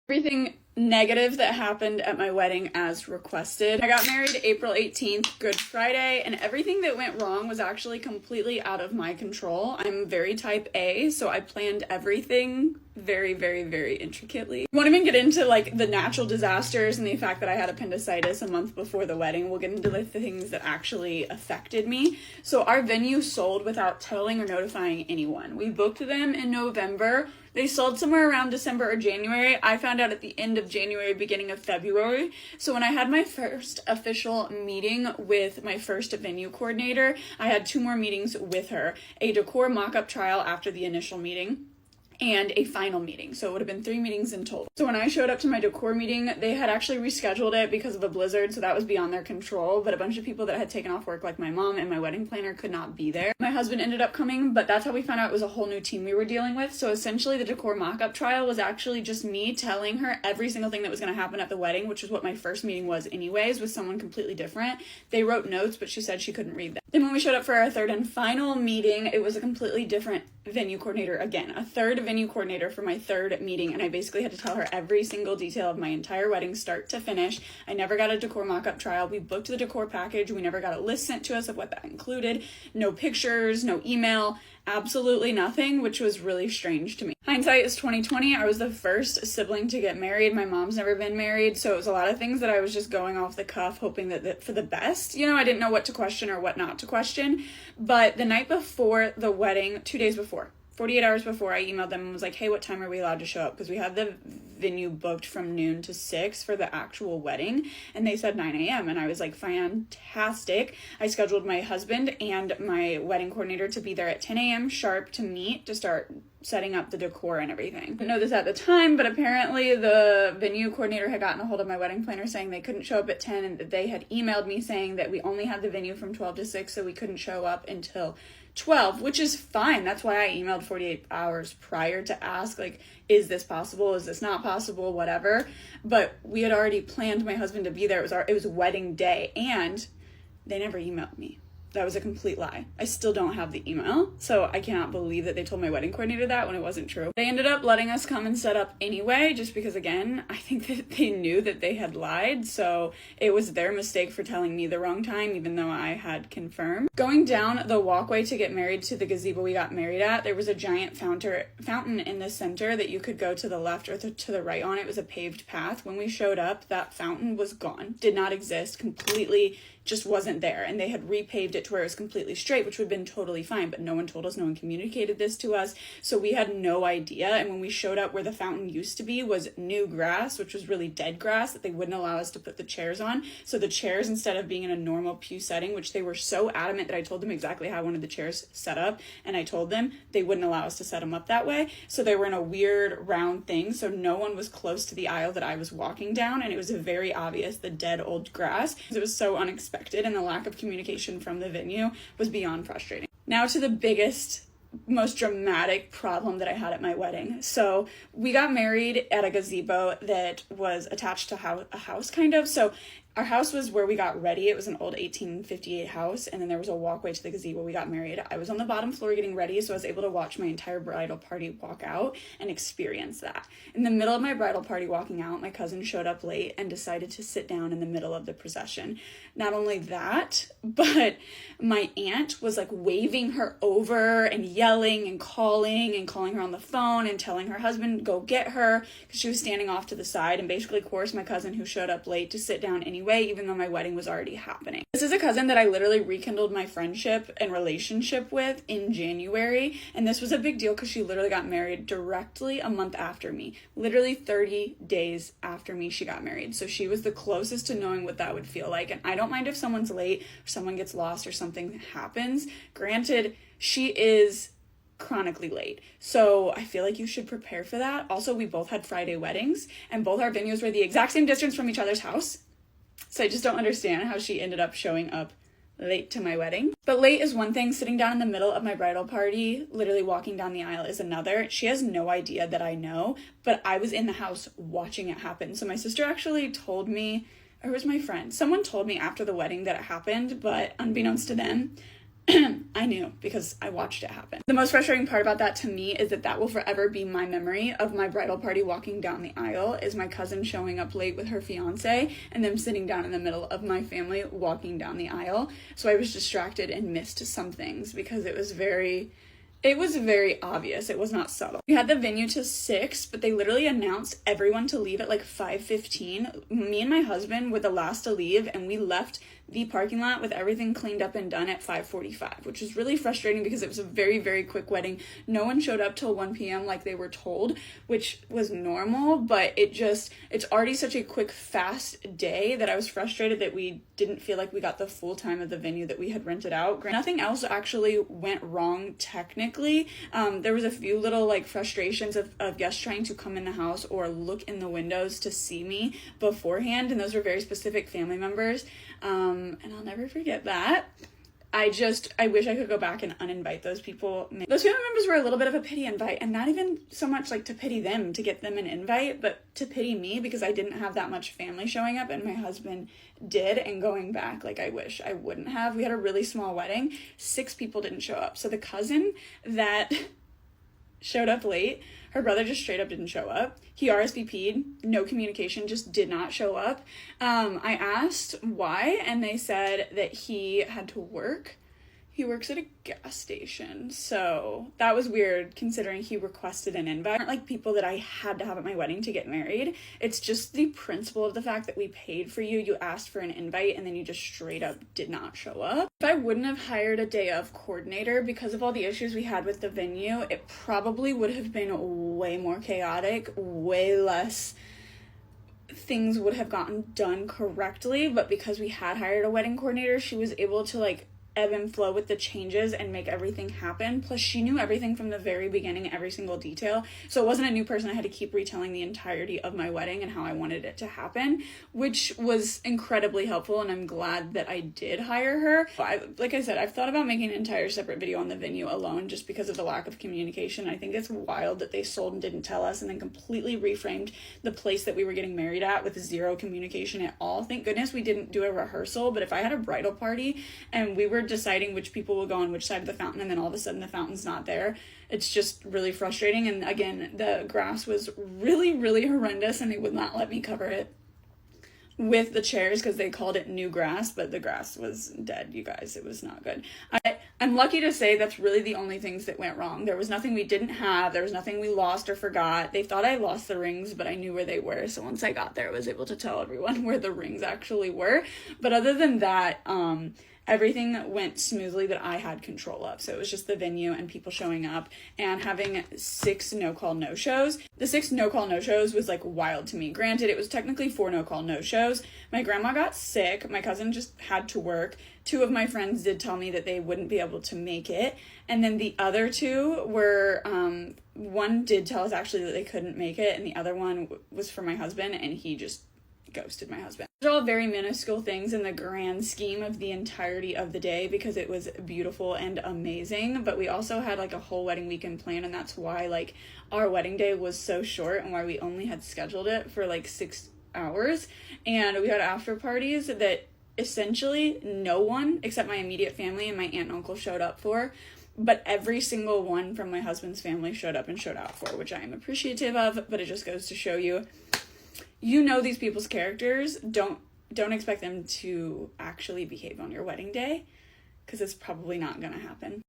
Everything negative that happened at my wedding as requested. I got married April 18th, Good Friday, and everything that went wrong was actually completely out of my control. I'm very type A, so I planned everything very, very, very intricately. We won't even get into like the natural disasters and the fact that I had appendicitis a month before the wedding. We'll get into the things that actually affected me. So our venue sold without telling or notifying anyone. We booked them in November. They sold somewhere around December or January. I found out at the end of January, beginning of February. So when I had my first official meeting with my first venue coordinator, I had 2 more meetings with her. A decor mock-up trial after the initial meeting, and a final meeting. So it would have been 3 meetings in total. So when I showed up to my decor meeting, they had actually rescheduled it because of a blizzard, so that was beyond their control. But a bunch of people that had taken off work, like my mom and my wedding planner, could not be there. My husband ended up coming, but that's how we found out it was a whole new team we were dealing with. So essentially the decor mock-up trial was actually just me telling her every single thing that was going to happen at the wedding, which is what my first meeting was anyways, with someone completely different. They wrote notes, but she said she couldn't read them. Then when we showed up for our third and final meeting, it was a completely different venue coordinator again, a third venue coordinator for my third meeting, and I basically had to tell her every single detail of my entire wedding, start to finish. I never got a decor mock-up trial. We booked the decor package. We never got a list sent to us of what that included. No pictures, no email, absolutely nothing, which was really strange to me. Hindsight is 2020. I was the first sibling to get married. My mom's never been married, so it was a lot of things that I was just going off the cuff, hoping that for the best. You know, I didn't know what to question or what not to question. But the night before the wedding, 2 days before, 48 hours before, I emailed them and was like, hey, what time are we allowed to show up? Because we had the venue booked from noon to 6 for the actual wedding, and they said 9 a.m. And I was like, fantastic. I scheduled my husband and my wedding coordinator to be there at 10 a.m. sharp to meet, to start setting up the decor and everything. I didn't know this at the time, but apparently the venue coordinator had gotten a hold of my wedding planner saying they couldn't show up at 10, and that they had emailed me saying that we only had the venue from 12 to 6, so we couldn't show up until 12, which is fine. That's why I emailed 48 hours prior to ask, like, is this possible? Is this not possible? Whatever. But we had already planned my husband to be there. It was wedding day, and they never emailed me. That was a complete lie. I still don't have the email, so I cannot believe that they told my wedding coordinator that when it wasn't true. They ended up letting us come and set up anyway, just because, again, I think that they knew that they had lied, so it was their mistake for telling me the wrong time, even though I had confirmed. Going down the walkway to get married to the gazebo we got married at, there was a giant fountain in the center that you could go to the left or to the right on. It was a paved path. When we showed up, that fountain was gone, did not exist, completely just wasn't there, and they had repaved it to where it was completely straight, which would have been totally fine, but no one told us, no one communicated this to us, so we had no idea. And when we showed up, where the fountain used to be was new grass, which was really dead grass that they wouldn't allow us to put the chairs on. So the chairs, instead of being in a normal pew setting, which they were so adamant that I told them exactly how I wanted the chairs set up, and I told them they wouldn't allow us to set them up that way, so they were in a weird round thing, so no one was close to the aisle that I was walking down, and it was very obvious, the dead old grass. It was so unexpected, and the lack of communication from the venue was beyond frustrating. Now to the biggest, most dramatic problem that I had at my wedding. So we got married at a gazebo that was attached to a house, kind of. So our house was where we got ready. It was an old 1858 house, and then there was a walkway to the gazebo we got married. I was on the bottom floor getting ready, so I was able to watch my entire bridal party walk out and experience that. In the middle of my bridal party walking out, my cousin showed up late and decided to sit down in the middle of the procession. Not only that, but my aunt was like waving her over and yelling and calling her on the phone and telling her husband go get her, because she was standing off to the side, and basically coerced my cousin, who showed up late, to sit down anyway, even though my wedding was already happening. This is a cousin that I literally rekindled my friendship and relationship with in January, and this was a big deal because she literally got married directly a month after me. Literally 30 days after me, she got married. So she was the closest to knowing what that would feel like. And I don't mind if someone's late or someone gets lost or something happens. Granted, she is chronically late, so I feel like you should prepare for that. Also, we both had Friday weddings, and both our venues were the exact same distance from each other's house. So I just don't understand how she ended up showing up late to my wedding. But late is one thing, sitting down in the middle of my bridal party, literally walking down the aisle, is another. She has no idea that I know, but I was in the house watching it happen. So my sister actually told me, or was my friend, someone told me after the wedding that it happened, but unbeknownst to them, I knew because I watched it happen. The most frustrating part about that to me is that will forever be my memory of my bridal party walking down the aisle, is my cousin showing up late with her fiance and them sitting down in the middle of my family walking down the aisle. So I was distracted and missed some things because it was very obvious. It was not subtle. We had the venue to 6, but they literally announced everyone to leave at like 5:15. Me and my husband were the last to leave, and we left the parking lot with everything cleaned up and done at 5:45, which was really frustrating because it was a very, very quick wedding. No one showed up till 1 p.m. like they were told, which was normal, but it's already such a quick, fast day that I was frustrated that we didn't feel like we got the full time of the venue that we had rented out. Nothing else actually went wrong technically. There was a few little like frustrations of guests trying to come in the house or look in the windows to see me beforehand, and those were very specific family members. And I'll never forget that. I wish I could go back and uninvite those people. Those family members were a little bit of a pity invite, and not even so much like to pity them to get them an invite, but to pity me because I didn't have that much family showing up and my husband did, and going back, like, I wish I wouldn't have. We had a really small wedding. 6 people didn't show up. So the cousin that showed up late, her brother just straight up didn't show up. He RSVP'd, no communication, just did not show up. I asked why, and they said that he had to work. He works at a gas station, so that was weird considering he requested an invite. Aren't like people that I had to have at my wedding to get married. It's just the principle of the fact that we paid for you, you asked for an invite, and then you just straight up did not show up. If I wouldn't have hired a day of coordinator because of all the issues we had with the venue, it probably would have been way more chaotic, way less things would have gotten done correctly. But because we had hired a wedding coordinator, she was able to like ebb and flow with the changes and make everything happen. Plus she knew everything from the very beginning, every single detail. So it wasn't a new person I had to keep retelling the entirety of my wedding and how I wanted it to happen, which was incredibly helpful, and I'm glad that I did hire her. Like I said, I've thought about making an entire separate video on the venue alone just because of the lack of communication. I think it's wild that they sold and didn't tell us and then completely reframed the place that we were getting married at with zero communication at all. Thank goodness we didn't do a rehearsal, but if I had a bridal party and we were deciding which people will go on which side of the fountain and then all of a sudden the fountain's not there, it's just really frustrating. And again, the grass was really, really horrendous, and they would not let me cover it with the chairs because they called it new grass, but the grass was dead, you guys. It was not good. I'm lucky to say that's really the only things that went wrong. There was nothing we didn't have. There was nothing we lost or forgot. They thought I lost the rings, but I knew where they were. So once I got there, I was able to tell everyone where the rings actually were. But other than that, everything went smoothly that I had control of. So it was just the venue and people showing up and having 6 no-call no-shows. The 6 no-call no-shows was like wild to me. Granted, it was technically 4 no-call no-shows. My grandma got sick. My cousin just had to work. 2 of my friends did tell me that they wouldn't be able to make it. And then the other 2 were, one did tell us actually that they couldn't make it, and the other one was for my husband, and he just ghosted my husband. They're all very minuscule things in the grand scheme of the entirety of the day because it was beautiful and amazing, but we also had like a whole wedding weekend plan, and that's why like our wedding day was so short and why we only had scheduled it for like 6 hours. And we had after parties that essentially no one except my immediate family and my aunt and uncle showed up for, but every single one from my husband's family showed up and showed out for, which I am appreciative of. But it just goes to show you, you know, these people's characters. Don't expect them to actually behave on your wedding day because it's probably not gonna happen.